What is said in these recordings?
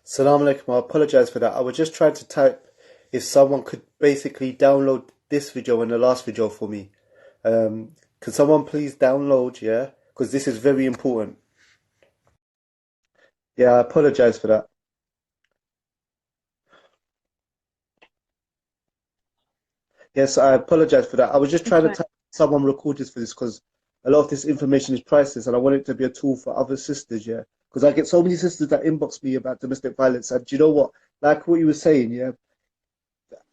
Salam alaikum. I apologize for that. I was just trying to type if someone could basically download this video and the last video for me. Can someone please download, yeah? Because this is very important. Yeah, I apologize for that. Yes, I apologize for that. I was just It's trying to fine. type someone record this for this because a lot of this information is priceless and I want it to be a tool for other sisters, yeah? Because I get so many sisters that inbox me about domestic violence, and do you know what? Like what you were saying, yeah?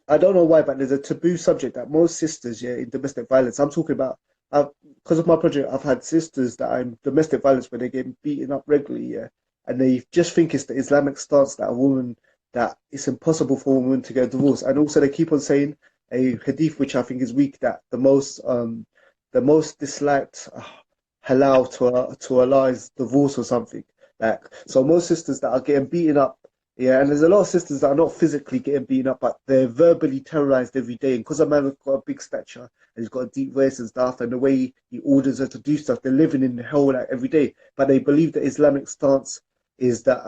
I don't know why, but there's a taboo subject that most sisters, yeah, in domestic violence. I'm talking about, because of my project, I've had sisters that I'm domestic violence where they get beaten up regularly, yeah, and they just think it's the Islamic stance that a woman that it's impossible for a woman to get divorced, and also they keep on saying a hadith which I think is weak that the most disliked halal to Allah is divorce or something. Like so, most sisters that are getting beaten up, yeah, and there's a lot of sisters that are not physically getting beaten up, but they're verbally terrorized every day. And because a man has got a big stature and he's got a deep voice and stuff, and the way he orders her to do stuff, they're living in hell like every day. But they believe the Islamic stance is that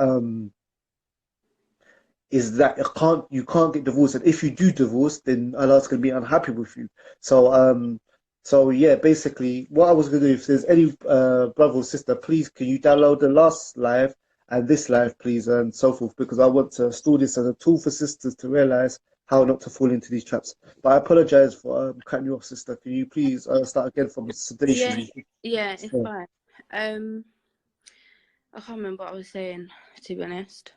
you can't get divorced, and if you do divorce, then Allah's gonna be unhappy with you. So yeah, basically, what I was gonna do, if there's any brother or sister, please can you download the last live and this live, please, and so forth, because I want to store this as a tool for sisters to realize how not to fall into these traps. But I apologize for cutting you off, sister. Can you please start again from Yeah, sedation? yeah, it's fine. Um, I can't remember what I was saying, to be honest.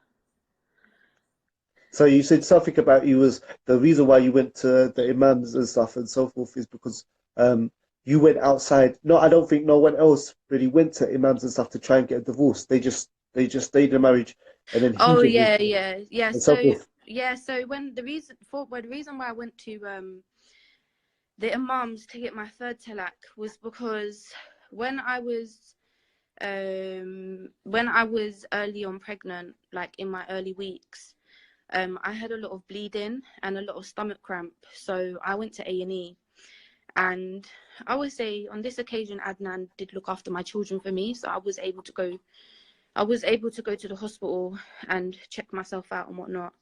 So you said something about you was the reason why you went to the imams and stuff and so forth is because um you went outside. No, I don't think no one else really went to imams and stuff to try and get a divorce. They just stayed in a marriage and then he Oh divorced yeah, yeah, yeah. and so So forth. yeah, so the reason why I went to the imams to get my third talak was because when I was when I was early on pregnant, like in my early weeks, I had a lot of bleeding and a lot of stomach cramp. So I went to A&E. And I would say on this occasion, Adnan did look after my children for me, so I was able to go to the hospital and check myself out and whatnot,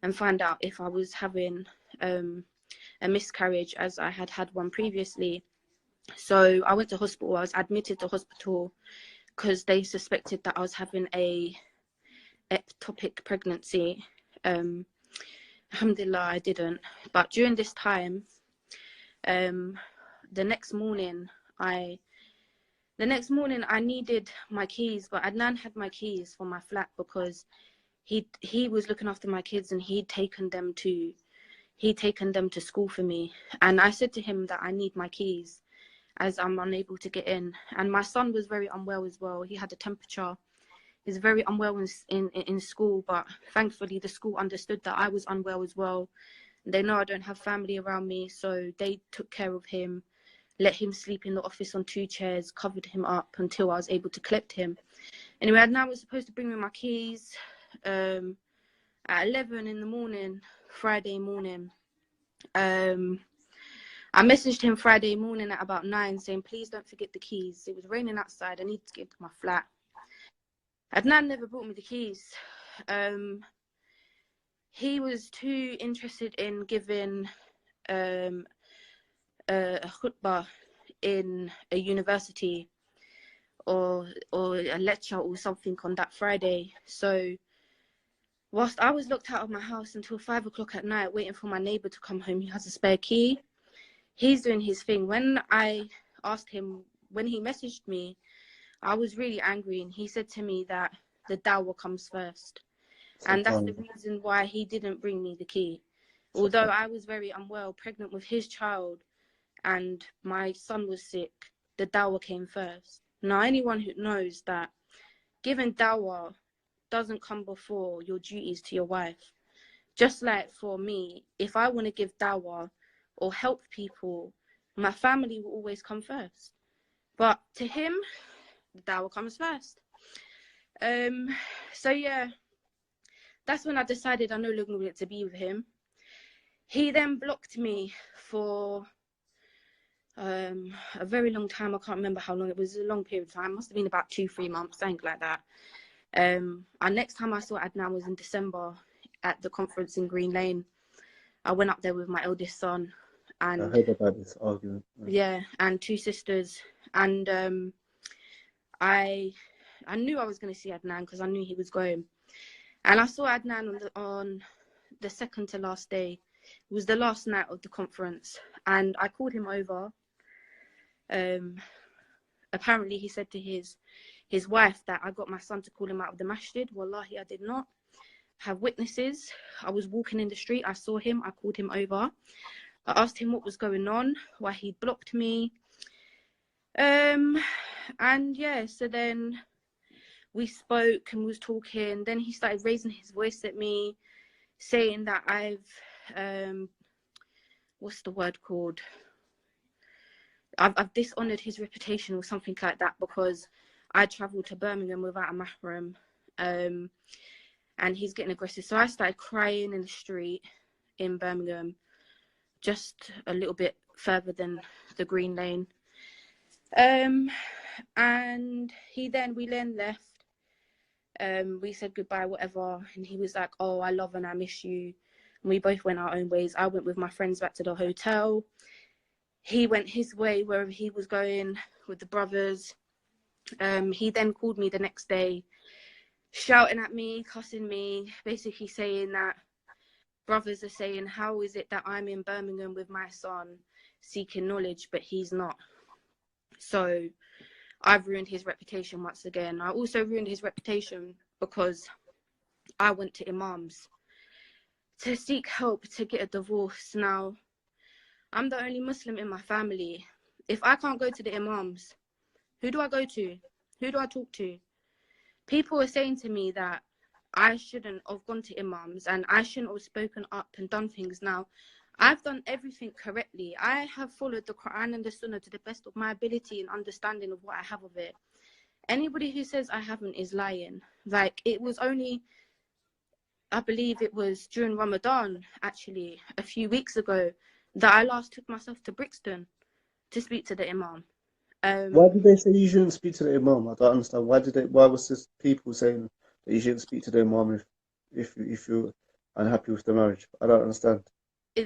and find out if I was having a miscarriage, as I had had one previously. So I went to hospital. I was admitted to hospital because they suspected that I was having a ectopic pregnancy. Um, Alhamdulillah, I didn't. But during this time, um, the next morning, I The next morning, I needed my keys, but Adnan had my keys for my flat because he was looking after my kids and he'd taken them to school for me. And I said to him that I need my keys as I'm unable to get in. And my son was very unwell as well. He had a temperature. He's very unwell in school, but thankfully the school understood that I was unwell as well. They know I don't have family around me, so they took care of him, let him sleep in the office on two chairs, covered him up until I was able to collect him. Anyway, Adnan was supposed to bring me my keys um, at 11 in the morning, Friday morning. Um, I messaged him Friday morning at about 9 saying, please don't forget the keys. It was raining outside. I need to get to my flat. Adnan never brought me the keys. Um, he was too interested in giving um, a khutbah in a university or a lecture or something on that Friday. So whilst I was locked out of my house until 5 o'clock at night waiting for my neighbour to come home, he has a spare key. He's doing his thing. When I asked him, when he messaged me, I was really angry, and he said to me that the dawah comes first. And that's the Subhanallah. reason why he didn't bring me the key. Although I was very unwell, pregnant with his child, and my son was sick, the dawah came first. Now, anyone who knows that giving dawah doesn't come before your duties to your wife. Just like for me, if I want to give dawah or help people, my family will always come first. But to him, the dawah comes first. Um, so yeah, that's when I decided I no longer wanted to be with him. He then blocked me for a very long time. I can't remember how long. It was a long period of time. It must have been about 2, 3 months, something like that. Next time I saw Adnan was in December at the conference in Green Lane. I went up there with my eldest son, I and heard about this argument. yeah, and two sisters, and I knew I was going to see Adnan because I knew he was going, and I saw Adnan on the second to last day. It was the last night of the conference, and I called him over. Apparently he said to his wife that I got my son to call him out of the masjid. Wallahi, I did not have witnesses. I was walking in the street, I saw him, I called him over. I asked him what was going on, why he blocked me. And yeah, so then we spoke and was talking. Then he started raising his voice at me, saying that I've what's the word called? I've dishonored his reputation or something like that because I travelled to Birmingham without a mahram. And he's getting aggressive. So I started crying in the street in Birmingham, just a little bit further than the Green Lane. And we then left. We said goodbye, whatever. And he was like, oh, I love and I miss you. And we both went our own ways. I went with my friends back to the hotel. He went his way wherever he was going with the brothers. He then called me the next day, shouting at me, cussing me, basically saying that brothers are saying, how is it that I'm in Birmingham with my son seeking knowledge, but he's not? So I've ruined his reputation once again. I also ruined his reputation because I went to imams to seek help to get a divorce. Now, I'm the only Muslim in my family. If I can't go to the imams, who do I go to? Who do I talk to? People are saying to me that I shouldn't have gone to imams and I shouldn't have spoken up and done things. Now, I've done everything correctly. I have followed the Quran and the Sunnah to the best of my ability and understanding of what I have of it. Anybody who says I haven't is lying. Like, it was only, I believe it was during Ramadan, actually, a few weeks ago, that I last took myself to Brixton to speak to the imam. Why did they say you shouldn't speak to the imam? I don't understand. Why was this people saying that you shouldn't speak to the imam if you're unhappy with the marriage? I don't understand.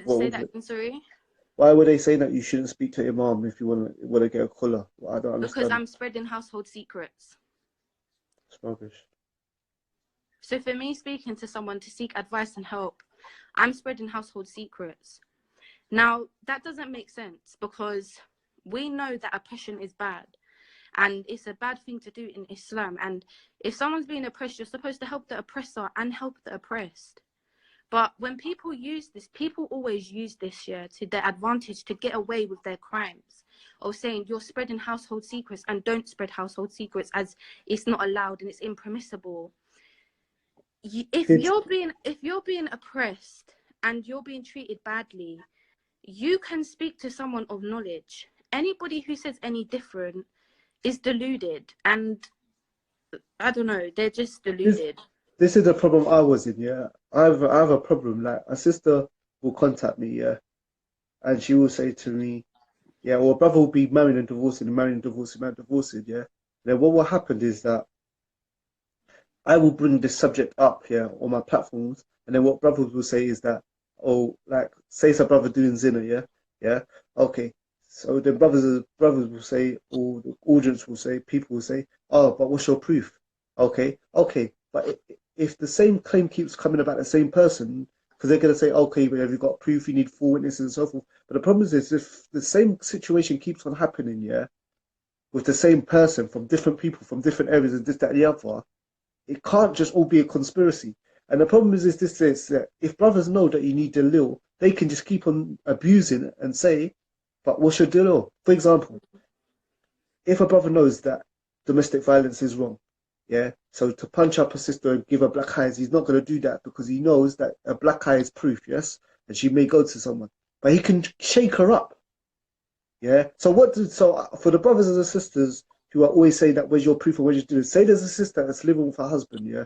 What Say was that it? again, sorry? Why were they saying that you shouldn't speak to imam if you want to get a colour? Well, I don't Because understand. I'm spreading household secrets. It's rubbish. So for me, speaking to someone to seek advice and help, I'm spreading household secrets. Now, that doesn't make sense because we know that oppression is bad and it's a bad thing to do in Islam. And if someone's being oppressed, you're supposed to help the oppressor and help the oppressed. But when people use this, people always use this to their advantage to get away with their crimes, or saying you're spreading household secrets and don't spread household secrets as it's not allowed and it's impermissible. If you're being oppressed and you're being treated badly, you can speak to someone of knowledge. Anybody who says any different is deluded, and I don't know, they're just deluded. This is the problem I was in, yeah. I have a problem. Like, a sister will contact me, yeah, and she will say to me, yeah, well, brother will be marrying and divorcing, and marrying and divorcing, marrying and divorcing, yeah. Then what will happen is that I will bring this subject up here on my platforms, and then what brothers will say is that, oh, like, say it's a brother doing zina, yeah, yeah, okay. So then brothers will say, or the audience will say, people will say, oh, but what's your proof? Okay, but if the same claim keeps coming about the same person, because they're going to say, okay, but have you got proof? You need 4 witnesses and so forth. But the problem is if the same situation keeps on happening, yeah, with the same person from different people from different areas and this, that, and the other, it can't just all be a conspiracy. And the problem is this is that if brothers know that you need dalil, they can just keep on abusing and say, but what's your dalil? For example, if a brother knows that domestic violence is wrong, yeah, so to punch up a sister and give her black eyes, he's not going to do that because he knows that a black eye is proof, yes, and she may go to someone, but he can shake her up, yeah. So for the brothers and the sisters who are always saying that where's your proof or where's your doing, say there's a sister that's living with her husband, yeah,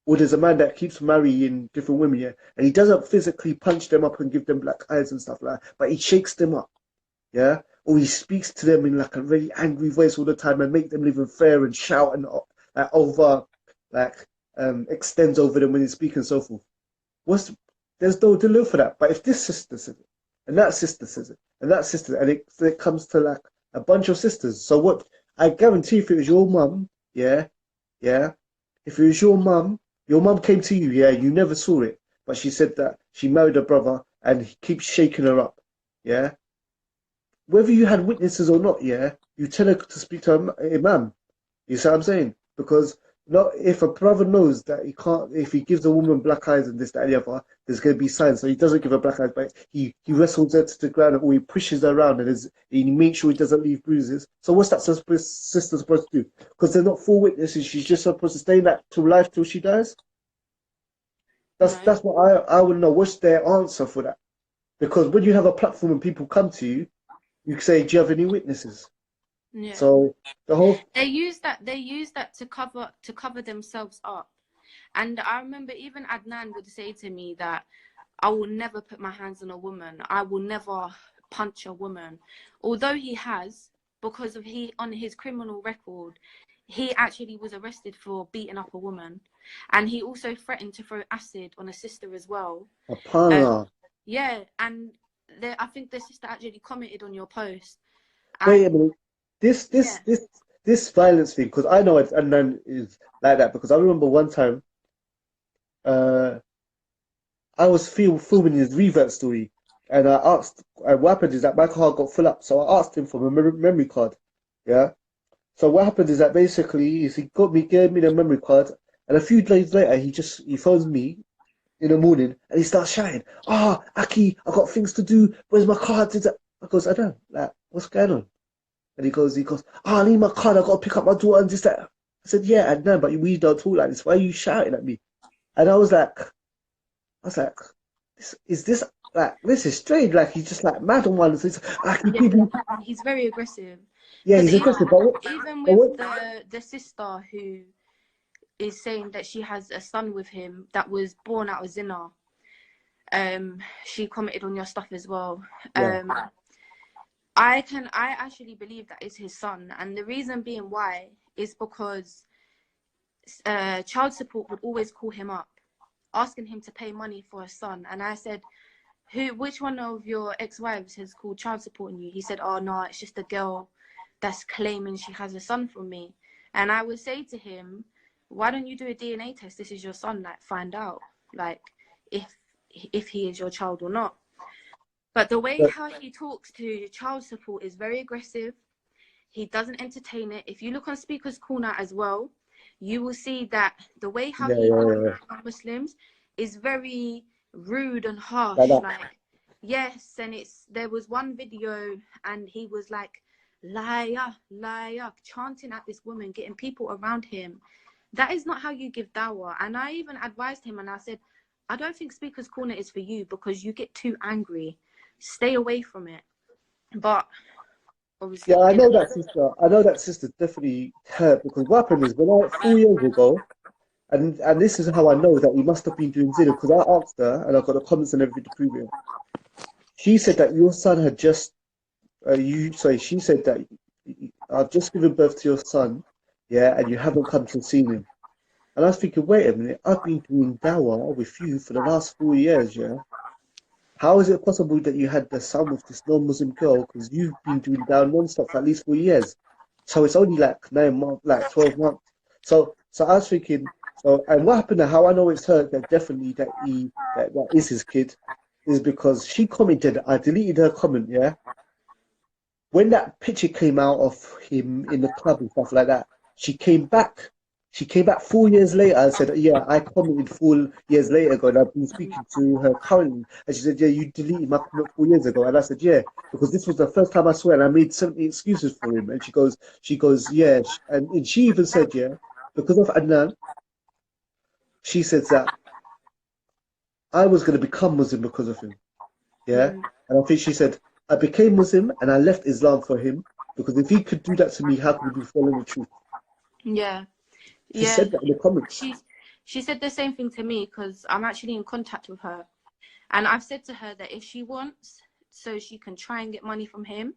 or there's a man that keeps marrying different women, yeah, and he doesn't physically punch them up and give them black eyes and stuff like that, but he shakes them up, yeah, or he speaks to them in like a really angry voice all the time and make them live in fear and shout and over like extends over them when you speak and so forth. There's no delivery for that. But if this sister says it, and that sister says it, and that sister, and it comes to like a bunch of sisters. So what? I guarantee if it was your mum, yeah, yeah, if it was your mum came to you, yeah, you never saw it, but she said that she married her brother and he keeps shaking her up, yeah. Whether you had witnesses or not, yeah, you tell her to speak to her imam. You see what I'm saying? Because not if a brother knows that he can't, if he gives a woman black eyes and this, that, and the other, there's going to be signs. So he doesn't give her black eyes, but he wrestles her to the ground or he pushes her around and he makes sure he doesn't leave bruises. So what's that sister supposed to do? Because they're not full witnesses. She's just supposed to stay in that till life till she dies. No. That's what I would know. What's their answer for that? Because when you have a platform and people come to you, you say, "Do you have any witnesses?" Yeah. So the whole They use that to cover themselves up. And I remember even Adnan would say to me that I will never put my hands on a woman. I will never punch a woman. Although he has, because of on his criminal record, he actually was arrested for beating up a woman. And he also threatened to throw acid on a sister as well. Apana. Yeah, and I think the sister actually commented on your post. Wait a And minute. This yeah, this this this violence thing, because I know it and then is like that because I remember one time uh I was filming his revert story and I asked what happened is that my card got full up, so I asked him for a memory card. Yeah. So what happened is that basically is he gave me the memory card and a few days later he phones me in the morning and he starts shouting, "Ah, Aki, I got things to do. Where's my card?" I goes, "I don't like what's going on?" And he goes, "Oh, I need my card. I got to pick up my daughter and this, that." I said, "Yeah, I know, but we don't talk like this. Why are you shouting at me?" And I was like, this like, this is strange. Like, he's just like mad on one. So he's like, yeah, he's very aggressive. yeah, Because he's aggressive. even But with what, the sister who is saying that she has a son with him that was born out of zina, she commented on your stuff as well. yeah, I actually believe that is his son, and the reason being why is because child support would always call him up, asking him to pay money for a son. And I said, which one of your ex-wives has called child support on you? He said, "Oh no, it's just a girl that's claiming she has a son from me." And I would say to him, why don't you do a DNA test? This is your son. Like, find out, like, if he is your child or not. But the way but, how he talks to child support is very aggressive. He doesn't entertain it. If you look on Speaker's Corner as well, you will see that the way how yeah, he yeah, talks yeah, yeah. to Muslims is very rude and Like harsh. that. Like, yes, and there was one video and he was like, liar, liar, chanting at this woman, getting people around him. That is not how you give dawah. And I even advised him and I said, I don't think Speaker's Corner is for you because you get too angry. Stay away from it. But Yeah, obviously he I know didn't. that sister. I know that sister definitely hurt because what happened is when 4 years ago, and this is how I know that he must have been doing zina because I asked her and I got the comments and everything to prove it. She said that your son had just she said that I've just given birth to your son, yeah, and you haven't come to see him. And I was thinking, wait a minute, I've been doing dawah with you for the last 4 years, yeah. How is it possible that you had the son with this non-Muslim girl? Because you've been doing dawah non-stop for at least 4 years. So it's only like 9 months, like 12 months. So I was thinking, so and what happened? How I know it's her that definitely that is his kid, is because she commented. I deleted her comment, yeah, when that picture came out of him in the club and stuff like that, she came back. She came back 4 years later and said, "Yeah, I commented 4 years later ago, and I've been speaking to her currently." And she said, "Yeah, you deleted my comment 4 years ago." And I said, "Yeah, because this was the first time I saw it, and I made 70 excuses for him." And she goes, "Yeah," and she even said, "Yeah, because of Adnan." She says that I was going to become Muslim because of him. Yeah. Mm, And I think she said, I became Muslim and I left Islam for him because if he could do that to me, how could he be following the truth? yeah, She yeah. said that in the comments. She said the same thing to me because I'm actually in contact with her, and I've said to her that if she wants, so she can try and get money from him,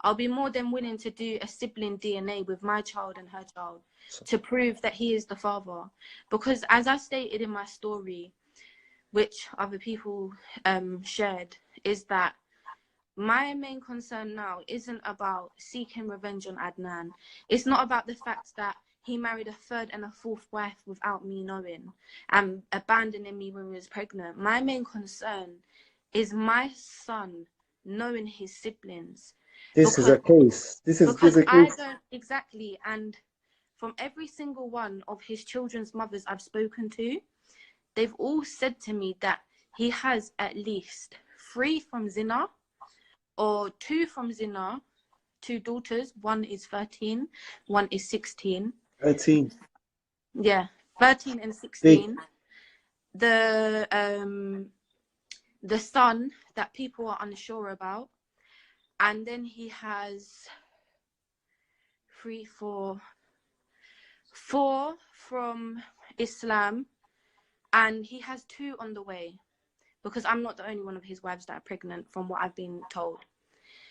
I'll be more than willing to do a sibling DNA with my child and her child to prove that he is the father. Because as I stated in my story, which other people shared, is that my main concern now isn't about seeking revenge on Adnan. It's not about the fact that he married a third and a fourth wife without me knowing and abandoning me when we was pregnant. My main concern is my son knowing his siblings. This is a case. This is a I case. don't exactly, and from every single one of his children's mothers I've spoken to, they've all said to me that he has at least 3 from zina, or 2 from zina, 2 daughters. One is 13, one is 16. 13. Yeah, 13 and 16. Big. The son that people are unsure about, and then he has 4 from Islam, and he has 2 on the way, because I'm not the only one of his wives that are pregnant, from what I've been told.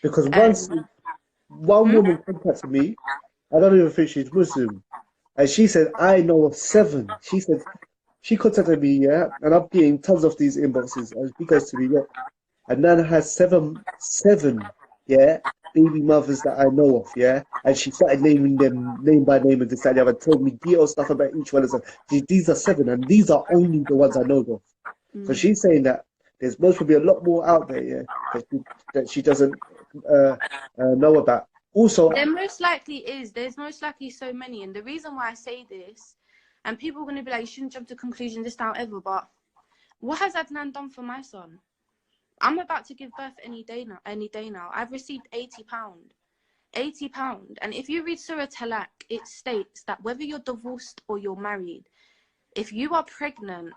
Because one woman contacted me, I don't even think she's Muslim, and she said, I know of 7. She said, she contacted me, yeah, and I'm getting tons of these inboxes, and she goes to me, look, and Nana has 7, yeah, baby mothers that I know of, yeah, and she started naming them name by name and this and the other, and told me detailed stuff about each one of them. These are 7, and these are only the ones I know of. So she's saying that there's most probably a lot more out there, yeah, that she doesn't know about. Also, there most likely is. There's most likely so many, and the reason why I say this, and people are going to be like, you shouldn't jump to conclusions this time ever, but what has Adnan done for my son? I'm about to give birth any day now. I've received £80. £80. And if you read Surah Talaq, it states that whether you're divorced or you're married, if you are pregnant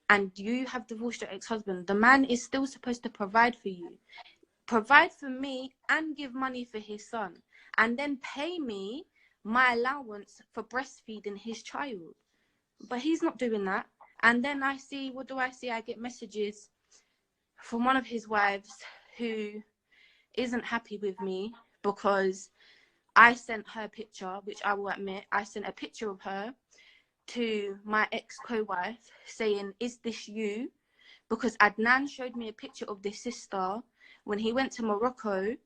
and you have divorced your ex-husband, the man is still supposed to provide for you. Provide for me and give money for his son. And then pay me my allowance for breastfeeding his child. But he's not doing that. And then I see, what do I see? I get messages from one of his wives who isn't happy with me because I sent her picture, which I will admit, I sent a picture of her to my ex-co-wife saying, is this you? Because Adnan showed me a picture of this sister when he went to Morocco,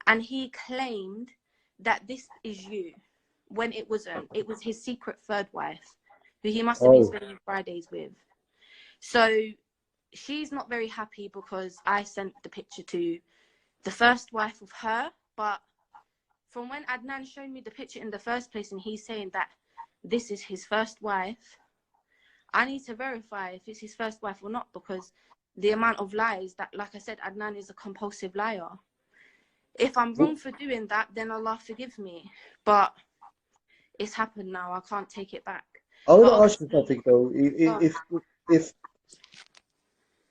and he claimed that this is you, when it wasn't. It was his secret third wife, who he must have been spending Fridays with. So she's not very happy because I sent the picture to the first wife of her. But from when Adnan showed me the picture in the first place, and he's saying that this is his first wife, I need to verify if it's his first wife or not, because the amount of lies that, like I said, Adnan is a compulsive liar. If I'm wrong for doing that, then Allah forgive me. But it's happened now. I can't take it back. I want to ask you something though. If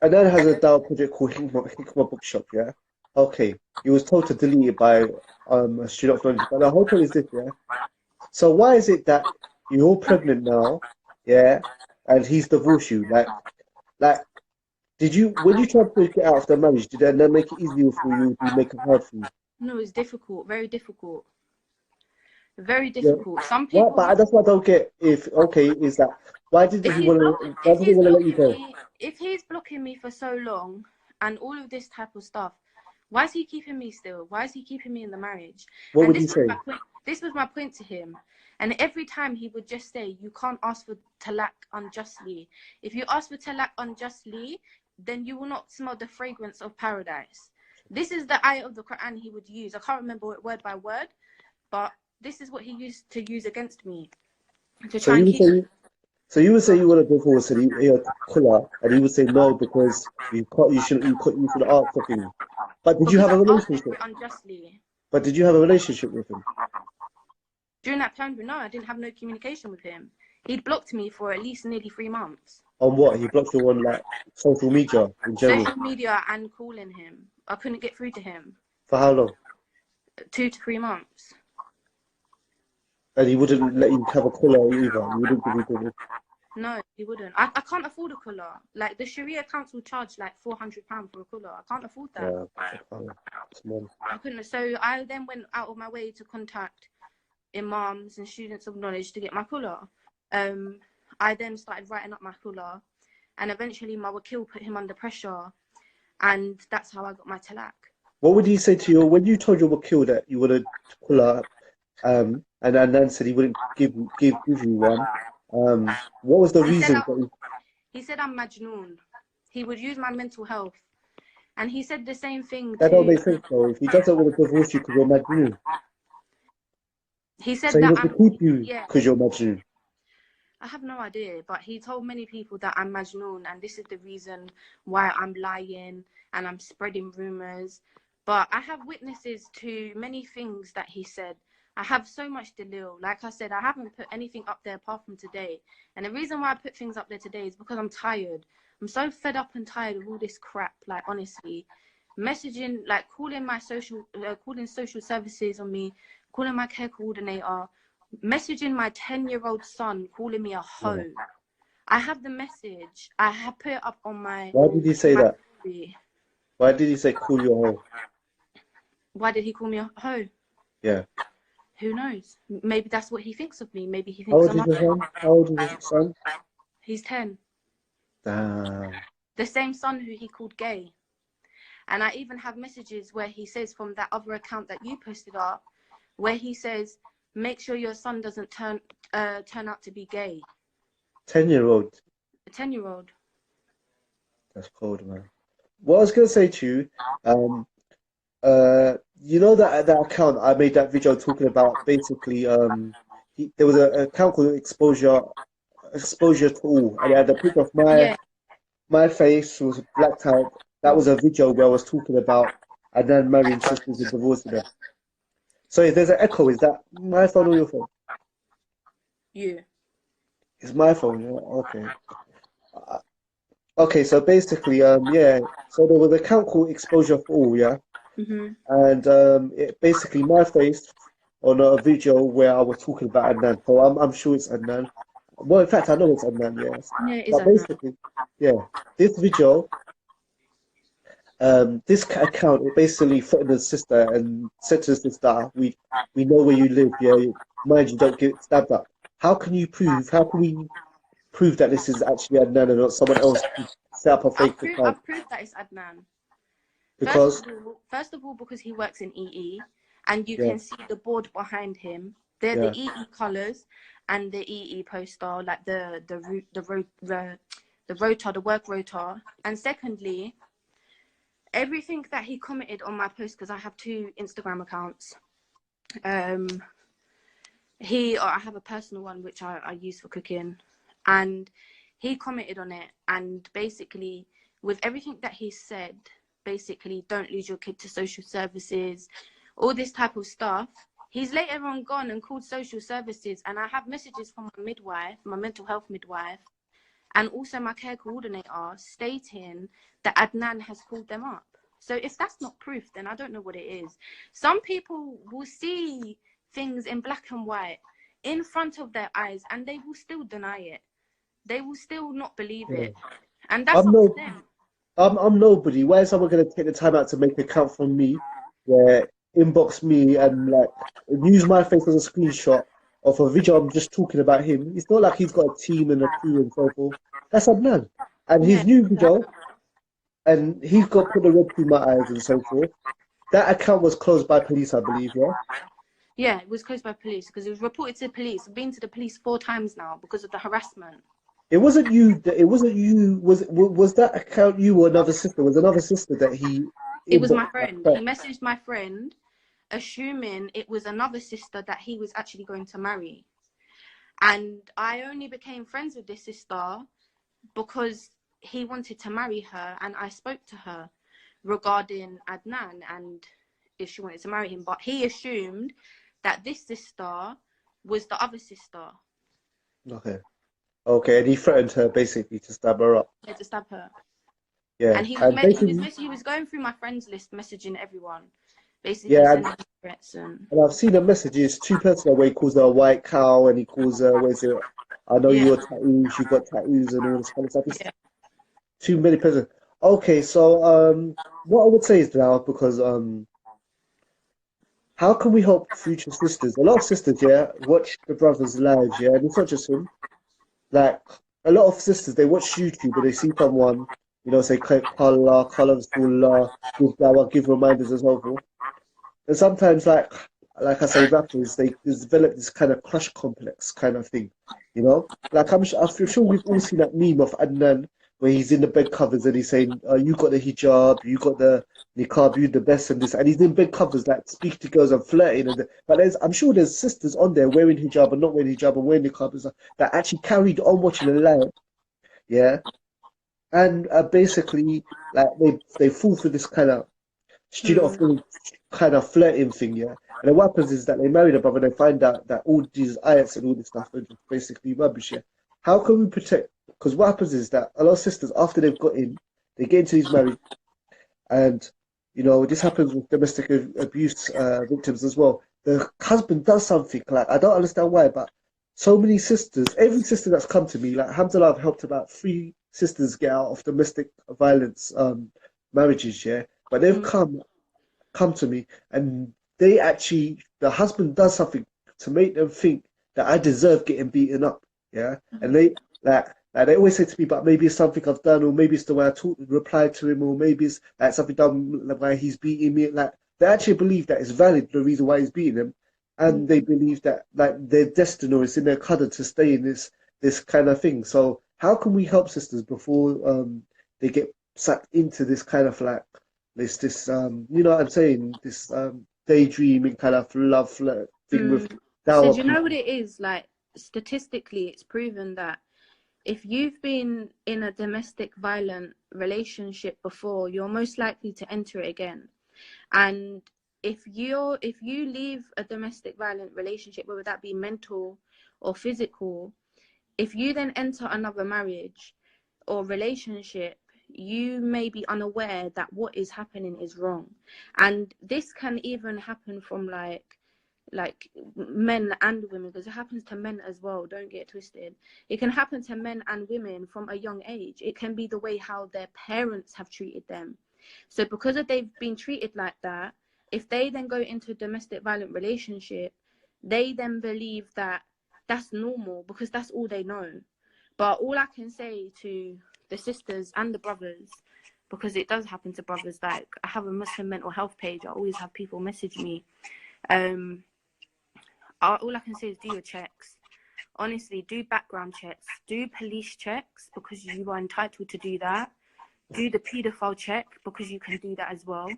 Adnan has a DAO project called Hikmah Bookshop, yeah? Okay. He was told to delete it by a student of knowledge. But the whole point is this, yeah? So why is it that you're pregnant now, yeah, and he's divorced you? Like, did you, when you tried to get out of the marriage, did that make it easier for you? Did it make it hard for you? No, it's difficult. Very difficult. Very difficult. Yeah. Some people. But that's what I don't get. Is that why didn't he want to? Why did he want to let you go? If he's blocking me for so long and all of this type of stuff, why is he keeping me still? Why is he keeping me in the marriage? What would he say? This was my point to him. And every time he would just say, you can't ask for talaq unjustly. If you ask for talaq unjustly, then you will not smell the fragrance of paradise. This is the ayah of the Quran he would use. I can't remember it word by word, but this is what he used to use against me. To try and keep... So you would say you want to divorce and he had kula, and he would say no because you should ask for things. But did you have a relationship? Unjustly. But did you have a relationship with him? During that time, no, I didn't have no communication with him. He'd blocked me for at least nearly 3 months. On what? He blocked you on like social media in general? Social media and calling him. I couldn't get through to him. For how long? 2 to 3 months. And he wouldn't let you have a caller either? He wouldn't give you No, he wouldn't. I can't afford a colour. Like, the Sharia council charge like £400 for a colour. I can't afford that. Yeah, it's more. I couldn't. So I then went out of my way to contact imams and students of knowledge to get my colour. I then started writing up my colour, and eventually my wakil put him under pressure, and that's how I got my talaq. What would he say to you when you told your wakil that you wanted to pull up, and then said he wouldn't give you one? What was the reason? He said I'm majnoon. He would use my mental health, and he said the same thing That to. don't make sense though. If he doesn't want to divorce you because you're Majnoon, he said so he that wants to keep you because you're Majnoon. I have no idea, but he told many people that I'm Majnoon, and this is the reason why I'm lying and I'm spreading rumors. But I have witnesses to many things that he said. I have so much dalil. Like I said, I haven't put anything up there apart from today. And the reason why I put things up there today is because I'm tired. I'm so fed up and tired of all this crap. Like, honestly, messaging, like calling social services on me, calling my care coordinator, messaging my 10-year-old son, calling me a hoe. Yeah. I have the message. I have put it up on my. Why did he say that? Why did he say call you a hoe? Why did he call me a hoe? Yeah. Who knows? Maybe that's what he thinks of me. Maybe he thinks How old is his son? He's 10. Damn. The same son who he called gay. And I even have messages where he says from that other account that you posted up, where he says, make sure your son doesn't turn out to be gay. 10-year-old. A 10-year-old. That's cold, man. What I was gonna say to you, you know that account I made that video talking about basically there was an account called Exposure to All, and it had a picture of my face was blacked out. That was a video where I was talking about and then marrying sisters and divorcing them. So if there's an echo, is that my phone or your phone? You. It's my phone, yeah? Okay. Okay, so basically, yeah. So there was an account called Exposure for All, yeah? Mm-hmm. And it basically my face on a video where I was talking about Adnan. So I'm sure it's Adnan. Well, in fact, I know it's Adnan, yes. Yeah, it is but Adnan. Basically, yeah, this video, this account, it basically threatened his sister and said to his sister, we know where you live, yeah. Mind you, don't get stabbed up. How can we prove that this is actually Adnan and not someone else who set up a fake account? I've proved that it's Adnan. Because first of all, because he works in EE, and you can see the board behind him. They're the EE colours and the EE poster, like the rota, the work rota. And secondly, everything that he commented on my post, because I have 2 Instagram accounts. I have a personal one which I use for cooking, and he commented on it, and basically with everything that he said, basically don't lose your kid to social services, all this type of stuff. He's later on gone and called social services, and I have messages from my midwife, my mental health midwife, and also my care coordinator stating that Adnan has called them up. So if that's not proof, then I don't know what it is. Some people will see things in black and white in front of their eyes, and they will still deny it. They will still not believe it. And that's up to them. I'm nobody. Why is someone going to take the time out to make an account from me, where inbox me and like use my face as a screenshot of a video I'm just talking about him? It's not like he's got a team and a crew and so forth. That's Adnan. And his new video, and he's got put the red through my eyes and so forth. That account was closed by police, I believe, yeah? Yeah, it was closed by police because it was reported to police. I've been to the police 4 times now because of the harassment. It wasn't you. Was that account you or another sister? Was another sister that he? It was my friend. He messaged my friend, assuming it was another sister that he was actually going to marry. And I only became friends with this sister because he wanted to marry her, and I spoke to her regarding Adnan and if she wanted to marry him. But he assumed that this sister was the other sister. Okay, and he threatened her basically to stab her up. Yeah, to stab her. Yeah. And he was going through my friends list, messaging everyone, basically Yeah, sending threats and and I've seen the messages, too personal, where he calls her a white cow and he calls her, what is it? I know yeah, you're tattoos, you got tattoos and all this kind of stuff. It's yeah. too many persons. Okay, so what I would say is now, because how can we help future sisters? A lot of sisters, yeah, watch the brothers' lives, yeah, and it's not just him. Like a lot of sisters, they watch YouTube, but they see someone, say call Rasulullah, give dawah, give reminders and so forth. And sometimes, like I say, rappers they develop this kind of crush complex kind of thing, you know. Like I'm sure we've all seen that meme of Adnan where he's in the bed covers and he's saying, "You got the hijab, you got the niqab, you the best," and this, and he's in bed covers like speaking to girls and flirting. But I'm sure there's sisters on there wearing hijab and not wearing hijab and wearing niqab and stuff that actually carried on watching the live, yeah, and basically like they fall for this kind of student Hmm. of the kind of flirting thing, yeah. And then what happens is that they marry the brother and they find out that all these ayats and all this stuff are just basically rubbish, yeah. How can we protect? Because what happens is that a lot of sisters, after they've got in, they get into these marriages, and this happens with domestic abuse victims as well. The husband does something like I don't understand why, but so many sisters, every sister that's come to me, like alhamdulillah, I've helped about 3 sisters get out of domestic violence marriages, yeah. But they've Hmm. come to me and they actually the husband does something to make them think that I deserve getting beaten up. Yeah. And they always say to me, but maybe it's something I've done, or maybe it's the way I replied to him, or maybe it's like something done like why he's beating me. Like they actually believe that it's valid the reason why he's beating them. And they believe that like their destiny or it's in their qadr to stay in this kind of thing. So how can we help sisters before they get sucked into this kind of like this you know what I'm saying, this daydreaming kind of love flirt thing with Mm. So dour do you know what people. it is? Like statistically, it's proven that if you've been in a domestic violent relationship before, you're most likely to enter it again. And if you leave a domestic violent relationship, whether that be mental or physical, if you then enter another marriage or relationship, you may be unaware that what is happening is wrong. And this can even happen from like men and women, because it happens to men as well, don't get twisted. It can happen to men and women from a young age. It can be the way how their parents have treated them. So because of they've been treated like that, if they then go into a domestic violent relationship, they then believe that that's normal because that's all they know. But all I can say to the sisters and the brothers, because it does happen to brothers, like I have a Muslim mental health page, I always have people message me. um all I can say is do your checks. Honestly, do background checks, do police checks because you are entitled to do that. Do the paedophile check because you can do that as well.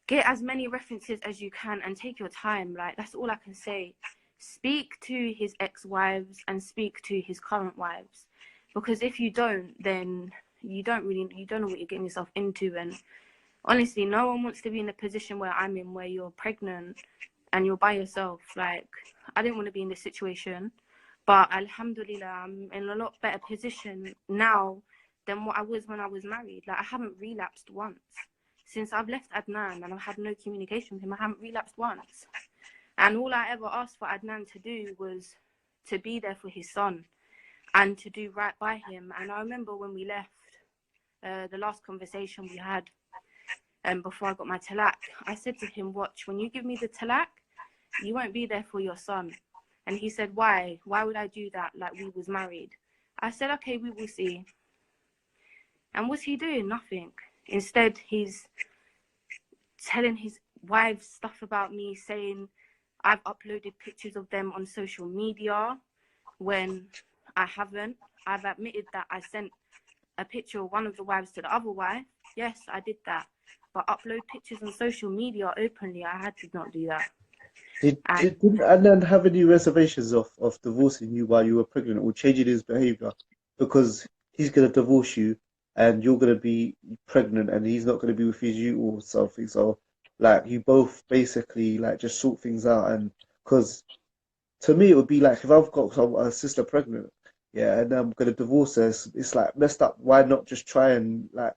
Get as many references as you can and take your time. Like, that's all I can say. Speak to his ex-wives and speak to his current wives, because if you don't, then you don't know what you're getting yourself into. And honestly, no one wants to be in a position where I'm in, where you're pregnant and you're by yourself. Like, I didn't want to be in this situation, but alhamdulillah, I'm in a lot better position now than what I was when I was married. Like, I haven't relapsed once. Since I've left Adnan and I've had no communication with him, I haven't relapsed once. And all I ever asked for Adnan to do was to be there for his son and to do right by him. And I remember when we left, the last conversation we had, before I got my talak, I said to him, watch, when you give me the talak, you won't be there for your son. And he said, why? Why would I do that? Like, we was married. I said, okay, we will see. And what's he doing? Nothing. Instead, he's telling his wife stuff about me, saying I've uploaded pictures of them on social media when I haven't. I've admitted that I sent a picture of one of the wives to the other wife. Yes, I did that. But upload pictures on social media openly, I had to not do that. And Didn't Adnan have any reservations of divorcing you while you were pregnant or changing his behavior? Because he's going to divorce you and you're going to be pregnant and he's not going to be with you or something. So, like, you both basically, like, just sort things out. And because to me, it would be like if I've got a sister pregnant, yeah, and I'm going to divorce her, it's like messed up. Why not just try and, like,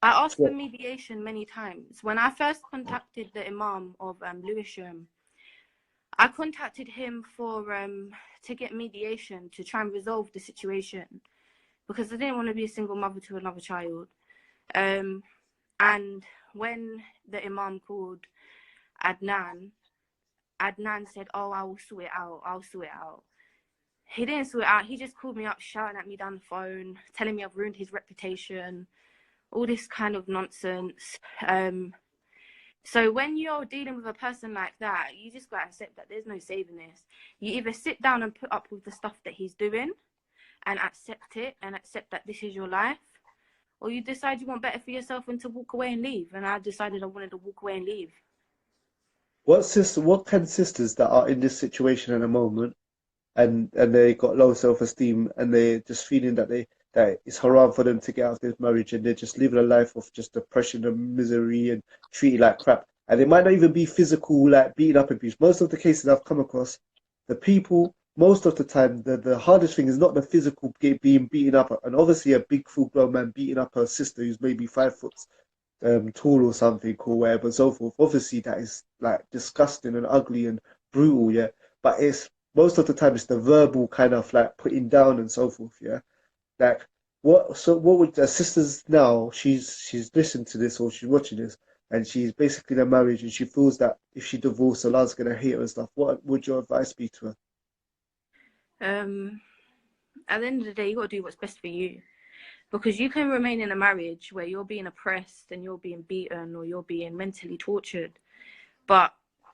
I asked for So, mediation many times. When I first contacted the Imam of Lewisham, I contacted him for to get mediation to try and resolve the situation because I didn't want to be a single mother to another child. And when the Imam called Adnan, Adnan said, "Oh, I will sort it out. I'll sort it out." He didn't sort it out. He just called me up, shouting at me down the phone, telling me I've ruined his reputation, all this kind of nonsense. So when you're dealing with a person like that, you just gotta accept that there's no saving this. You either sit down and put up with the stuff that he's doing and accept it and accept that this is your life, or you decide you want better for yourself and to walk away and leave. And I decided I wanted to walk away and leave. what kind of sisters that are in this situation at the moment, and they got low self-esteem, and they're just feeling that that it's haram for them to get out of this marriage, and they're just living a life of just depression and misery and treated like crap. And it might not even be physical, like beating up abuse. Most of the cases I've come across, the people, most of the time, the hardest thing is not the physical being beaten up, and obviously a big full-grown man beating up a sister who's maybe 5 foot tall or something or whatever and so forth. Obviously, that is like disgusting and ugly and brutal, yeah. But it's most of the time it's the verbal kind of like putting down and so forth, yeah. Like what would the sisters now? She's listened to this or she's watching this, and she's basically in a marriage, and she feels that if she divorces, Allah's gonna hate her and stuff. What would your advice be to her? Um, at the end of the day, you got to do what's best for you. Because you can remain in a marriage where you're being oppressed and you're being beaten or you're being mentally tortured. But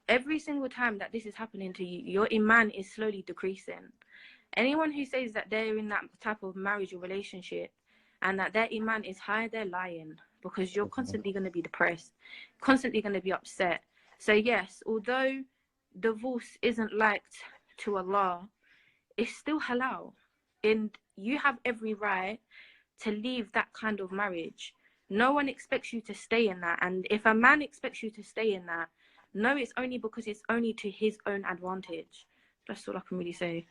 every single time that this is happening to you, your iman is slowly decreasing. Anyone who says that they're in that type of marriage or relationship and that their iman is high, they're lying, because you're constantly going to be depressed, constantly going to be upset. So yes, although divorce isn't liked to Allah, it's still halal. And you have every right to leave that kind of marriage. No one expects you to stay in that. And if a man expects you to stay in that, no, it's only because it's only to his own advantage. That's all I can really say.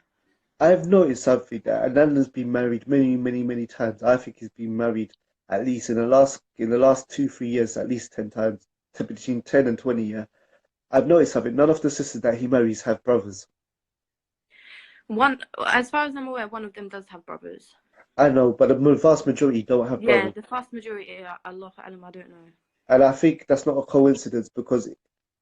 I've noticed something that Ananda's been married many, many, many times. I think he's been married at least in the last 2, 3 years, at least 10 times, to between 10 and 20. Yeah, I've noticed something. None of the sisters that he marries have brothers. One, as far as I'm aware, one of them does have brothers. I know, but the vast majority don't have Yeah, brothers. the vast majority, Allah Alam, I don't know. And I think that's not a coincidence because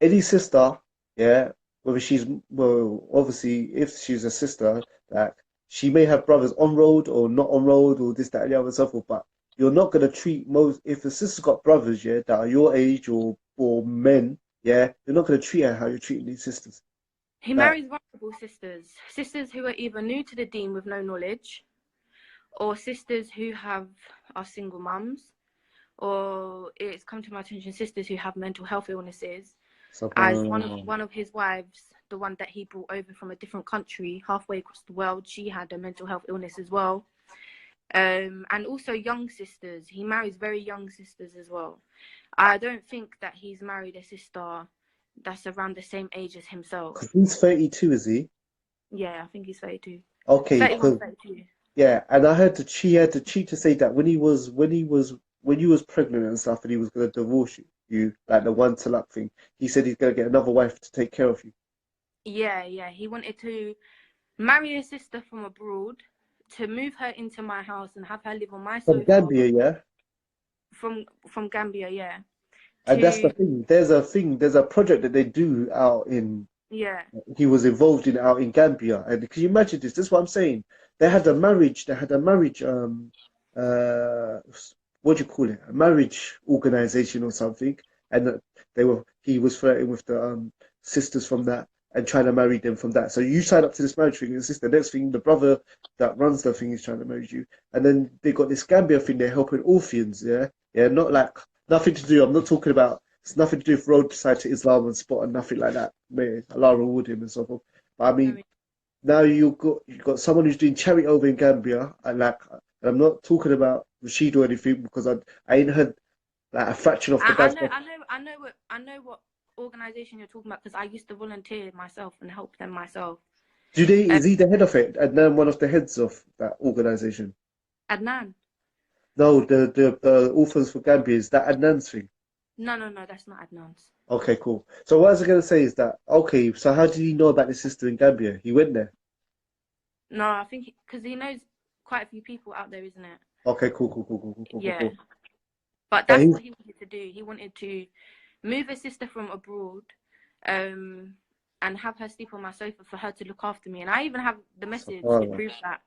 any sister, yeah, whether she's, well, obviously, if she's a sister, like, she may have brothers on road or not on road or this, that, and the other and so forth, but you're not going to treat if a sister's got brothers, yeah, that are your age or men, yeah, you're not going to treat her how you're treating these sisters. He Like, marries vulnerable sisters, sisters who are either new to the deen with no knowledge, or sisters who are single mums, or it's come to my attention sisters who have mental health illnesses, as one of his wives, the one that he brought over from a different country halfway across the world, she had a mental health illness as well. And also young sisters. He marries very young sisters as well. I don't think that he's married a sister that's around the same age as himself. 'cause he's 32, is he? Yeah, I think he's 32. Okay, 31, because 32. yeah, and I heard that she had to cheat to say that when you was pregnant and stuff, and he was gonna divorce you, like the one talak thing. He said he's gonna get another wife to take care of you. Yeah. He wanted to marry a sister from abroad, to move her into my house and have her live on my From sofa Gambia, yeah. from Gambia, yeah. And that's the To thing. There's a project that they do out in. yeah. He was involved in out in Gambia, and can you imagine this? This is what I'm saying. They had a marriage. They had a marriage. Uh, what do you call it? A marriage organization or something. And he was flirting with the sisters from that and trying to marry them from that. So you sign up to this marriage thing, and the sister. Next thing, the brother that runs the thing is trying to marry you, and then they got this Gambia thing. They're helping orphans. Yeah, yeah, not like nothing to do. I'm not talking about. It's nothing to do with roadside to Islam and spot and nothing like that. May Allah reward him and so forth. But I mean, now you got someone who's doing charity over in Gambia, and like, and I'm not talking about Rashid or anything because I ain't heard like a fraction of the I guy's. know, I know what organization you're talking about because I used to volunteer myself and help them myself. Do they? Um, Is he the head of it, and then one of the heads of that organization? Adnan. No, the Orphans for Gambia, is that Adnan's thing? No, no, no, that's not Adnan's. Okay, cool. So what I was gonna say is that okay, so how did he know about his sister in Gambia? He went there. No, I think because he knows quite a few people out there, isn't it? Okay, cool, cool, cool, cool, cool, cool, cool, Yeah, cool. but But that's he's what he wanted to do. He wanted to move his sister from abroad, um, and have her sleep on my sofa for her to look after me. And I even have the message to subhanallah. prove that.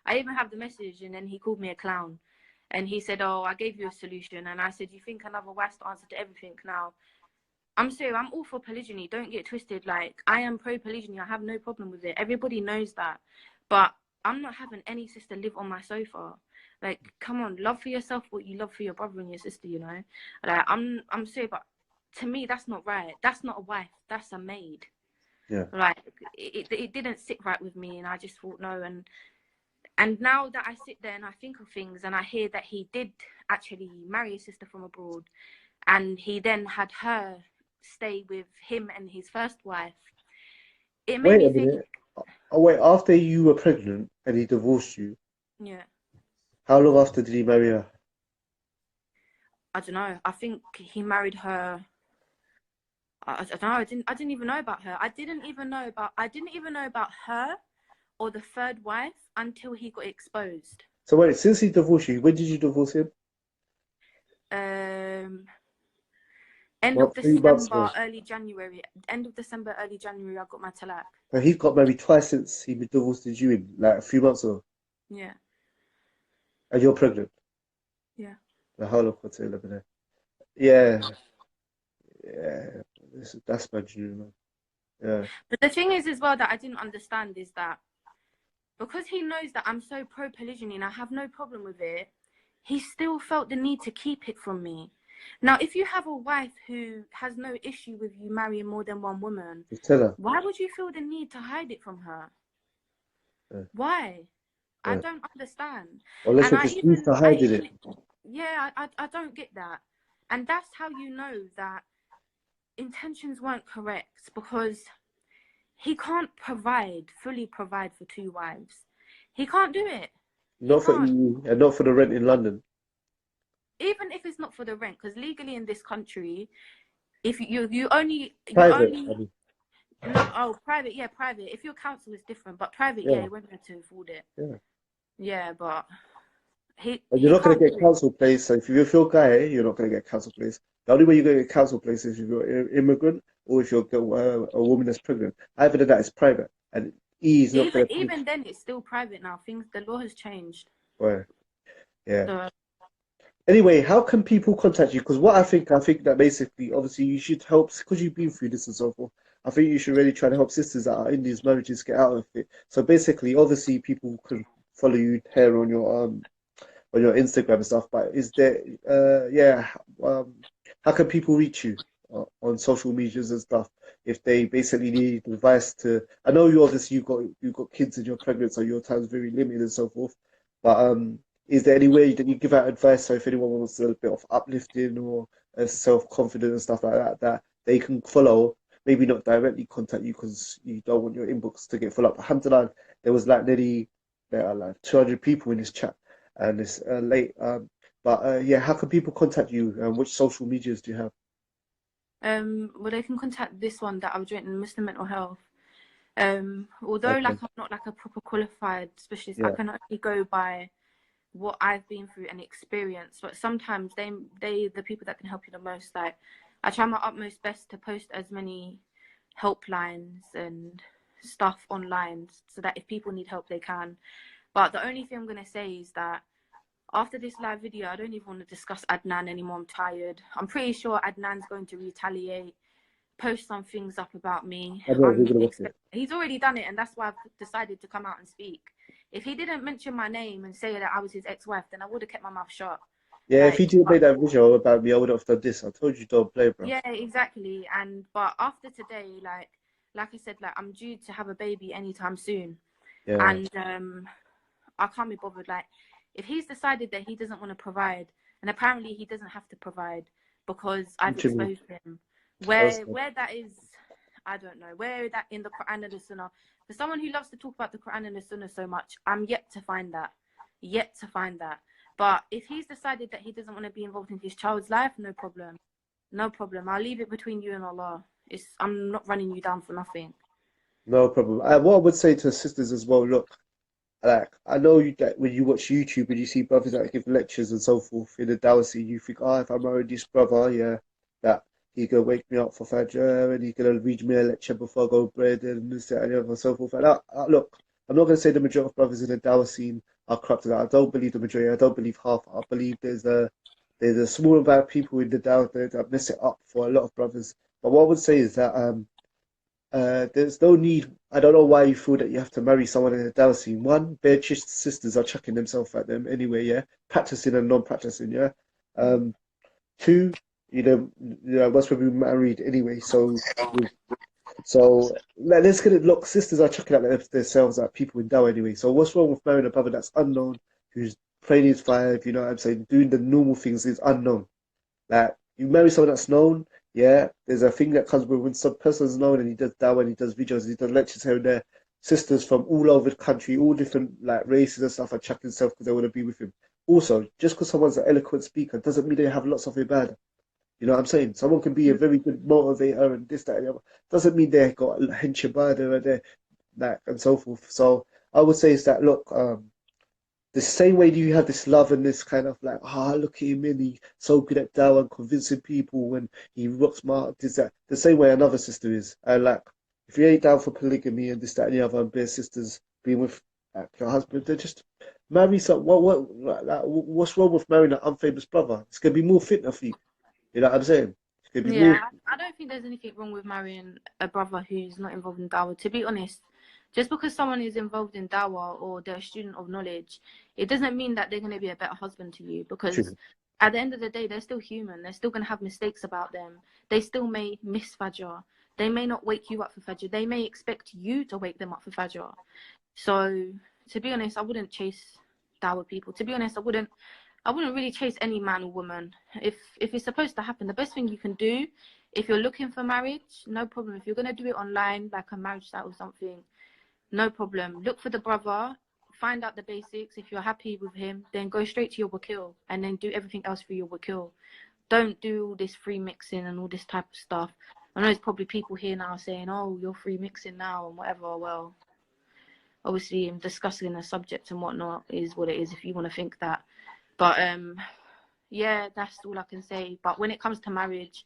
I even have the message, and then he called me a clown. And he said, "Oh, I gave you a solution." And I said, "You think another wife's the answer to everything now?" I'm sorry, I'm all for polygyny. Don't get twisted. Like, I am pro polygyny. I have no problem with it. Everybody knows that. But I'm not having any sister live on my sofa. Like, come on, love for yourself what you love for your brother and your sister, you know? Like, I'm sorry, but to me, that's not right. That's not a wife. That's a maid. Yeah. Like, it didn't sit right with me, and I just thought no. And now that I sit there and I think of things, and I hear that he did actually marry a sister from abroad, and he then had her stay with him and his first wife, it made Wait me a think, minute. Oh wait, after you were pregnant and he divorced you, yeah, how long after did he marry her? I don't know. I think he married her. I don't know. I didn't even know about her. I didn't even know about her or the third wife until he got exposed. So wait, since he divorced you, when did you divorce him? Um, end of What, 3 months December, ago. early January. End of December, early January. I got my talak. But he's got married twice since he divorced you in like a few months ago, Yeah, and you're pregnant. yeah. The whole of what's there. Yeah, yeah. That's bad, you know. Yeah. But the thing is, as well, that I didn't understand is that because he knows that I'm so pro polygyny and I have no problem with it, he still felt the need to keep it from me. Now, if you have a wife who has no issue with you marrying more than one woman, Just tell her. why would you feel the need to hide it from her? Yeah, Why? I yeah. don't understand. Unless And you're just used to I hiding even, it. yeah, I don't get that. And that's how you know that intentions weren't correct, because he can't fully provide for two wives. He can't do it. He Not for can't. EU and not for the rent in London. Even if it's not for the rent, because legally in this country, if you Private, I only mean. no, oh, private, yeah, private. If your council is different, but private, yeah, Yeah, he won't be able to afford it. yeah. Yeah, but And you're he not going to can't get do it. council place. So if you're a guy, you're not going to get council place. The only way you're going to get council place is if you're an immigrant or if you're a woman that's pregnant. Either than that, it's private. And E is not going to pay. Even then, it's still private now. The law has changed. Well, yeah. So Anyway, how can people contact you? Because what I think that basically, obviously, you should help because you've been through this and so forth. I think you should really try to help sisters that are in these marriages get out of it. So basically, obviously, people can follow you here on your Instagram and stuff. But is there, yeah, how can people reach you on social medias and stuff if they basically need advice to? I know you obviously you've got kids and you're pregnant, so your time's very limited and so forth. But is there any way that you give out advice so if anyone wants a bit of uplifting or self confidence and stuff like that, that they can follow? Maybe not directly contact you because you don't want your inbox to get full up. Alhamdulillah, there was like nearly there are like 200 people in this chat and it's late. But yeah, how can people contact you? And which social medias do you have? well, they can contact this one that I've written, Muslim Mental Health. Although Okay, like I'm not like a proper qualified specialist, I yeah, can only go by what I've been through and experienced. But sometimes the people that can help you the most. Like, I try my utmost best to post as many helplines and stuff online so that if people need help they can. But the only thing I'm gonna say is that after this live video, I don't even want to discuss Adnan anymore. I'm tired. I'm pretty sure Adnan's going to retaliate, post some things up about me. I know we're gonna watch it. He's already done it, and that's why I've decided to come out and speak. If he didn't mention my name and say that I was his ex-wife, then I would have kept my mouth shut. Yeah, if you Like, didn't make that video about me, I would have done this. I told you don't play, bro. yeah, exactly. And but after today, like I said, like I'm due to have a baby anytime soon, Yeah, and I can't be bothered. Like, if he's decided that he doesn't want to provide, and apparently he doesn't have to provide because I've Jimmy, exposed him, I was, where that is, I don't know. Where that in the Quran and the Sunnah. For someone who loves to talk about the Quran and the Sunnah so much, I'm yet to find that. Yet to find that. But if he's decided that he doesn't want to be involved in his child's life, no problem. No problem. I'll leave it between you and Allah. I'm not running you down for nothing. No problem. What I would say to sisters as well, look, like I know that when you watch YouTube and you see brothers that give lectures and so forth in the dawah scene, you think, oh, if I married this brother, yeah, that he gonna wake me up for Fajr and he's gonna read me a lecture before I go to bed and this, that, and the other and so forth. And look, I'm not gonna say the majority of brothers in the dawah scene are corrupted. I don't believe the majority. I don't believe half. I believe there's a small amount of people in the dawah that mess it up for a lot of brothers. But what I would say is that there's no need. I don't know why you feel that you have to marry someone in a dawah scene. One, bare sisters are chucking themselves at them anyway, yeah, practicing and non-practicing, yeah. Two, once we've been married anyway, so let's get it. Look, sisters are chucking at themselves at people in dawah anyway. So what's wrong with marrying a brother that's unknown, who's playing his five? You know what I'm saying? Doing the normal things is unknown. Like you marry someone that's known, yeah. There's a thing that comes with when some person's known and he does dawah and he does videos, and he does lectures here and there. Sisters from all over the country, all different like races and stuff, are chucking themselves because they want to be with him. Also, just because someone's an eloquent speaker doesn't mean they have lots of ibadah. You know what I'm saying? Someone can be a very good motivator and this, that, and the other. Doesn't mean they've got a hench ibadah and they like and so forth. So I would say is that look, the same way you have this love and this kind of like, look at him and he's so good at dawah and convincing people when he rocks my heart, this, that. The same way another sister is. And like, if you ain't down for polygamy and this, that, and the other, and bare sisters being with like, your husband, they just marry some. What's wrong with marrying an unfamous brother? It's gonna be more fitna for you. You know what I'm saying? It's gonna be more. Yeah, I don't think there's anything wrong with marrying a brother who's not involved in dawah. To be honest, just because someone is involved in dawah or they're a student of knowledge, it doesn't mean that they're going to be a better husband to you, because True. at the end of the day, they're still human. They're still going to have mistakes about them. They still may miss Fajr. They may not wake you up for Fajr. They may expect you to wake them up for Fajr. So, to be honest, I wouldn't chase dawah people. To be honest, I wouldn't really chase any man or woman. If it's supposed to happen, the best thing you can do, if you're looking for marriage, no problem. If you're going to do it online, like a marriage site or something, no problem. Look for the brother, find out the basics. If you're happy with him, then go straight to your wakil and then do everything else for your wakil. Don't do all this free mixing and all this type of stuff. I know there's probably people here now saying, oh, you're free mixing now and whatever. Well, obviously, I'm discussing the subject and whatnot is what it is if you want to think that. But yeah, that's all I can say. But when it comes to marriage,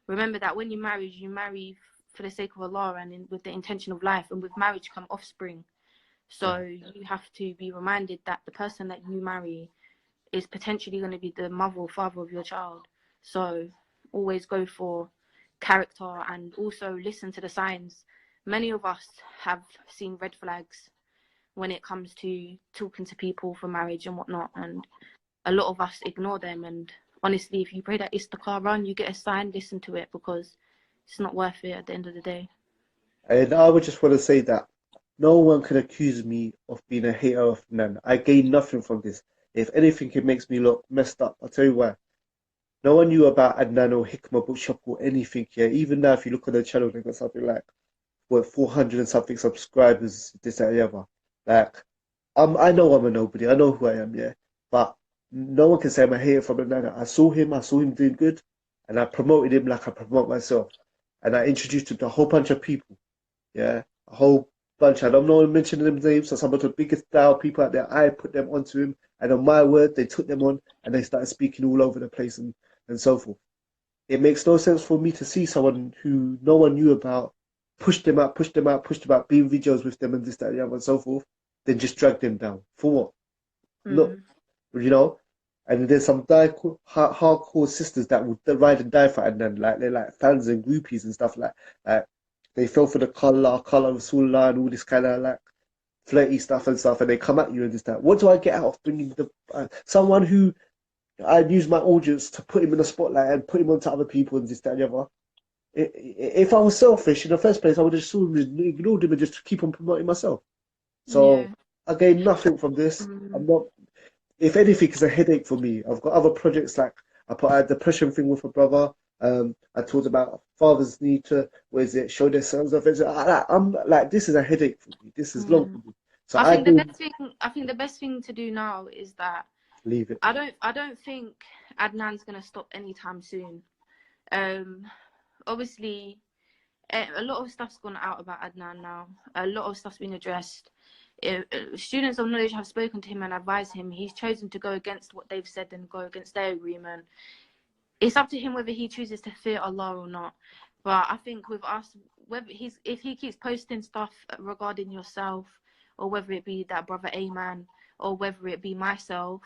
remember that when you marry for the sake of Allah and with the intention of life. And with marriage come offspring. So you have to be reminded that the person that you marry is potentially going to be the mother or father of your child. So always go for character and also listen to the signs. Many of us have seen red flags when it comes to talking to people for marriage and whatnot, and a lot of us ignore them. And honestly, if you pray that istikhara and you get a sign, listen to it, because it's not worth it at the end of the day. And I would just want to say that no one can accuse me of being a hater of Nan. I gain nothing from this. If anything, it makes me look messed up. I'll tell you why. No one knew about Adnan or Hikmah Bookshop or anything here. Even now, if you look on the channel, they've got something like, 400 and something subscribers, this, that, and the other. Like, I know I'm a nobody. I know who I am, yeah. But no one can say I'm a hater from Adnan. I saw him doing good, and I promoted him like I promote myself. And I introduced him to a whole bunch of people. Yeah, a whole bunch. I don't know mentioning them names. So some of the biggest style people out there, I put them onto him. And on my word, they took them on and they started speaking all over the place and so forth. It makes no sense for me to see someone who no one knew about, push them out, being videos with them and this, that, and the other and so forth, then just drag them down. For what? Look, you know? And there's some hardcore sisters that would ride and die for Adnan, like they're like fans and groupies and stuff like they fell for the colour of Rasulullah and all this kind of like flirty stuff, and they come at you and this that. What do I get out of bringing someone who I'd use my audience to put him in the spotlight and put him onto other people and this, that, and the other? If I was selfish in the first place, I would have just ignored him and just keep on promoting myself. So I gain nothing from this. I'm not. If anything, it's a headache for me. I've got other projects, like I put a depression thing with a brother. I talked about fathers need to, show their sons off. I'm like, this is a headache for me. This is long for me. So I think the best thing to do now is that leave it. I don't think Adnan's gonna stop anytime soon. Obviously, a lot of stuff's gone out about Adnan now. A lot of stuff's been addressed. Students of knowledge have spoken to him and advised him. He's chosen to go against what they've said and go against their agreement. It's up to him whether he chooses to fear Allah or not. But I think with us, if he keeps posting stuff regarding yourself, or whether it be that brother Ayman, or whether it be myself,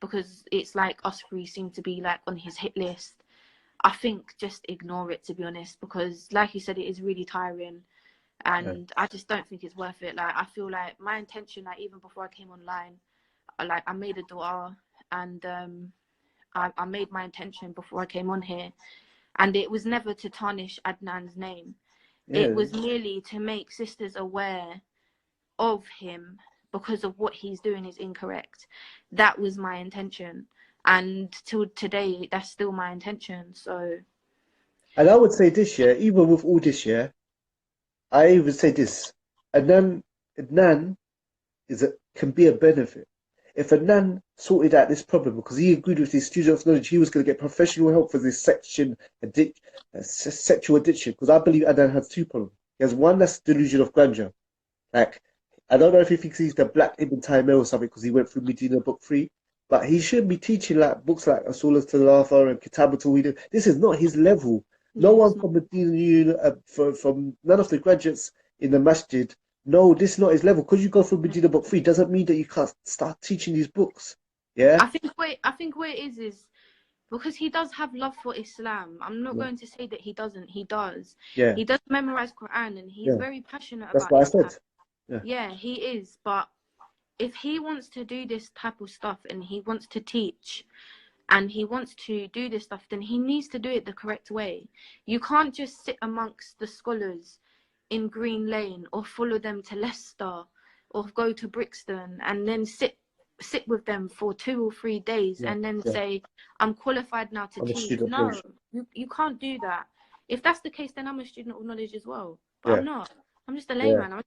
because it's like us three seem to be like on his hit list, I think just ignore it, to be honest, because like you said, it is really tiring, and I just don't think it's worth it. Like, I feel like my intention, like even before I came online, I made a dua, and I made my intention before I came on here, and it was never to tarnish Adnan's name. Yeah. It was merely to make sisters aware of him, because of what he's doing is incorrect. That was my intention. And till today, that's still my intention. So, And I would say this, yeah, even with all this, yeah, I would say this: Adnan can be a benefit. If Adnan sorted out this problem, because he agreed with his student of knowledge, he was going to get professional help for this sexual addiction. Because I believe Adnan has two problems. He has one that's delusion of grandeur. Like, I don't know if he thinks he's the Black Ibn Taymiyyah or something because he went through Medina Book 3, but he shouldn't be teaching like books like Asul Talafa and Kitab al-Tawhid. This is not his level. No one from Medina, from none of the graduates in the masjid. No, this is not his level. Because you go through Medina Book 3 doesn't mean that you can't start teaching these books. Yeah. I think where it is because he does have love for Islam. I'm not going to say that he doesn't. He does. Yeah. He does memorize Quran, and he's very passionate That's about what Islam. I said. Yeah, he is. But if he wants to do this type of stuff and he wants to teach and he wants to do this stuff, then he needs to do it the correct way. You can't just sit amongst the scholars in Green Lane or follow them to Leicester or go to Brixton and then sit with them for 2 or 3 days and then say, I'm qualified now to teach. No, you can't do that. If that's the case, then I'm a student of knowledge as well. But I'm not. I'm just a layman.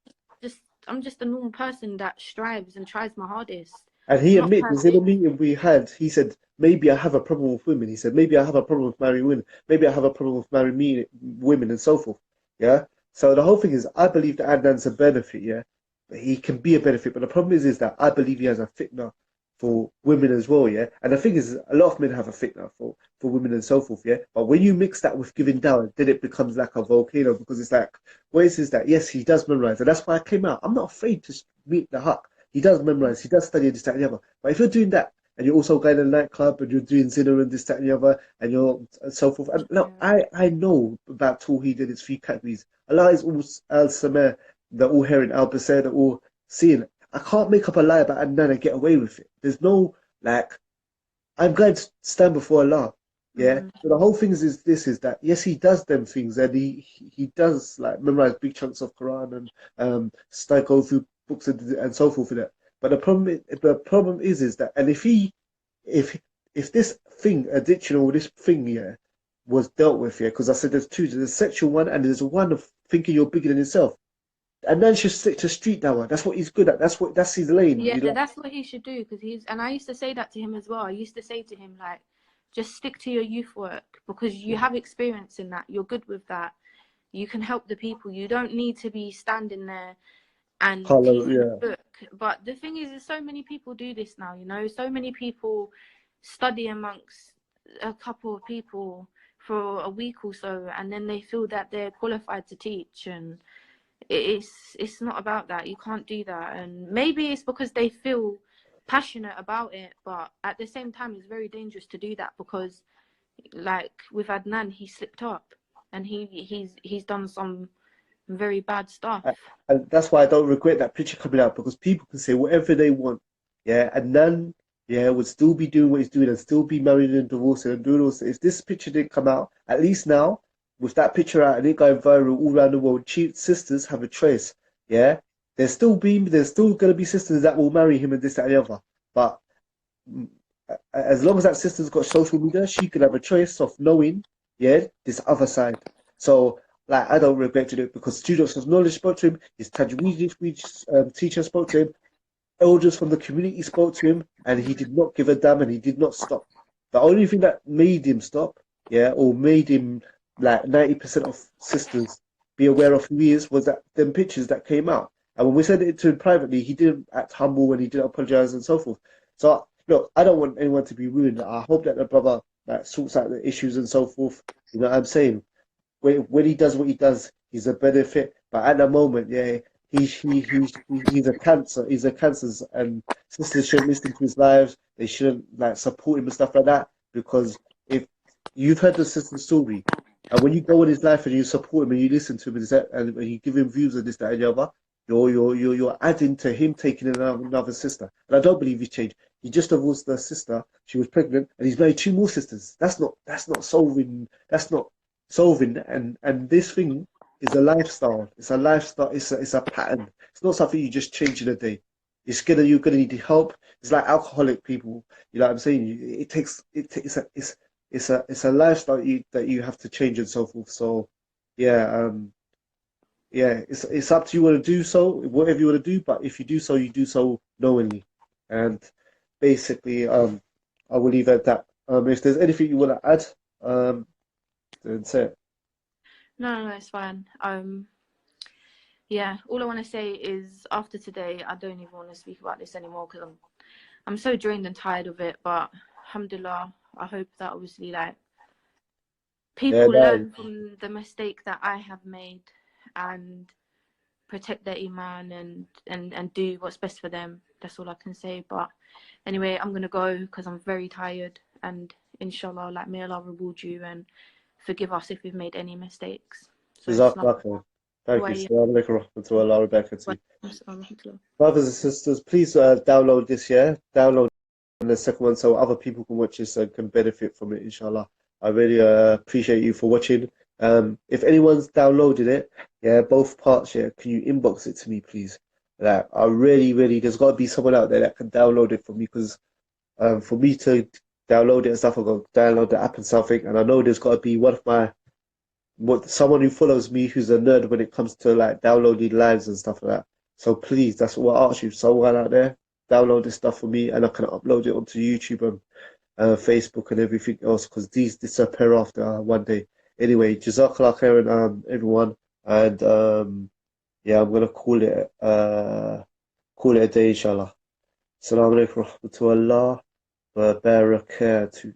I'm just a normal person that strives and tries my hardest. And he admitted, in a meeting we had, he said, maybe I have a problem with women. He said, maybe I have a problem with marrying women. Maybe I have a problem with marrying women and so forth. Yeah. So the whole thing is, I believe that Adnan's a benefit. Yeah. But he can be a benefit. But the problem is that I believe he has a fitna for women as well. Yeah. And the thing is, a lot of men have a fitna for women and so forth. Yeah. But when you mix that with giving down, then it becomes like a volcano, because it's like, what is that? Yes, he does memorize. And that's why I came out. I'm not afraid to meet the haq. He does memorize, he does study this, that, and the other. But if you're doing that, and you're also going to a nightclub, and you're doing zina and this, that, and the other, and you're and so forth. And look, I know about Tawheed and its 3 categories. Allah is all al-Sameh, they're all hearing, al-Basir, they're all seeing. I can't make up a lie about Adnan and get away with it. There's no, like, I'm going to stand before Allah. Yeah. So the whole thing is that yes, he does them things, and he does like memorize big chunks of Quran and go through books and so forth with it. But the problem is that, and if this thing, addiction or this thing, was dealt with, because I said there's two, there's a sexual one and there's one of thinking you're bigger than yourself. And then should stick to street dawah. That's what he's good at. That's his lane. Yeah, that's what he should do, because and I used to say that to him as well. I used to say to him, like, just stick to your youth work, because you have experience in that. You're good with that. You can help the people. You don't need to be standing there and teaching the book. But the thing is so many people do this now, so many people study amongst a couple of people for a week or so, and then they feel that they're qualified to teach, and it's not about that. You can't do that. And maybe it's because they feel passionate about it, but at the same time it's very dangerous to do that, because like with Adnan, he slipped up and he's done some very bad stuff. And that's why I don't regret that picture coming out, because people can say whatever they want. Yeah. Adnan, would still be doing what he's doing and still be married and divorced and doing all this. If this picture didn't come out, at least now, with that picture out and it going viral all around the world, cheap sisters have a choice. Yeah. There's still going to be sisters that will marry him and this, that, and the other. But as long as that sister's got social media, she can have a choice of knowing, this other side. So, like, I don't regret to do it, because students of knowledge spoke to him, his Tajweed teacher spoke to him. elders from the community spoke to him, and he did not give a damn, and he did not stop. The only thing that made him stop, yeah, or made him like 90% of sisters be aware of who he is, was that them pictures that came out. And when we sent it to him privately, he didn't act humble and he didn't apologize and so forth. So look, I don't want anyone to be ruined. I hope that the brother like sorts out the issues and so forth. You know what I'm saying? When he does what he does, he's a benefit. But at the moment, yeah, he's a cancer. He's a cancer, and sisters shouldn't listen to his lives. They shouldn't like support him and stuff like that. Because if you've heard the sister's story, and when you go in his life and you support him and you listen to him and you give him views of this, that, and the other, you're adding to him taking another sister. And I don't believe he's changed. He just divorced the sister. She was pregnant, and he's married two more sisters. That's not solving. That's not solving. And this thing is a lifestyle. It's a lifestyle. It's a pattern. It's not something you just change in a day. You're gonna need help. It's like alcoholic people. You know what I'm saying? It takes it's a lifestyle that you have to change and so forth. So yeah, yeah, it's up to you want to do so, whatever you want to do. But if you do so, you do so knowingly. And basically, I will leave it at that. If there's anything you want to add, then say it. No, it's fine. Yeah, all I want to say is after today, I don't even want to speak about this anymore because I'm so drained and tired of it. But alhamdulillah, I hope that obviously like Yeah, people no, learn from the mistake that I have made and protect their iman and do what's best for them. That's all I can say. But anyway, I'm gonna go because I'm very tired, and inshallah, like may Allah reward you and forgive us if we've made any mistakes. So Islam. Jazakallah khair. Thank you. Assalamu alaikum wa rahmatullahi wa barakatuh. Brothers and sisters, please download this, yeah? Download the second one so other people can watch this and can benefit from it, inshallah. I really appreciate you for watching. If anyone's downloaded it, yeah, both parts, yeah, can you inbox it to me, please? Like, I really, there's got to be someone out there that can download it for me because for me to download it and stuff, I've got to download the app and something. And I know there's got to be someone who follows me who's a nerd when it comes to like downloading lives and stuff like that. So please, that's what I ask you. Someone out there, download this stuff for me, and I can upload it onto YouTube and Facebook and everything else because these disappear after one day. Anyway, Jazakallah khairan, everyone, and yeah, I'm gonna call it a day, inshallah. Assalamu alaikum wa rahmatullahi wa barakatuh.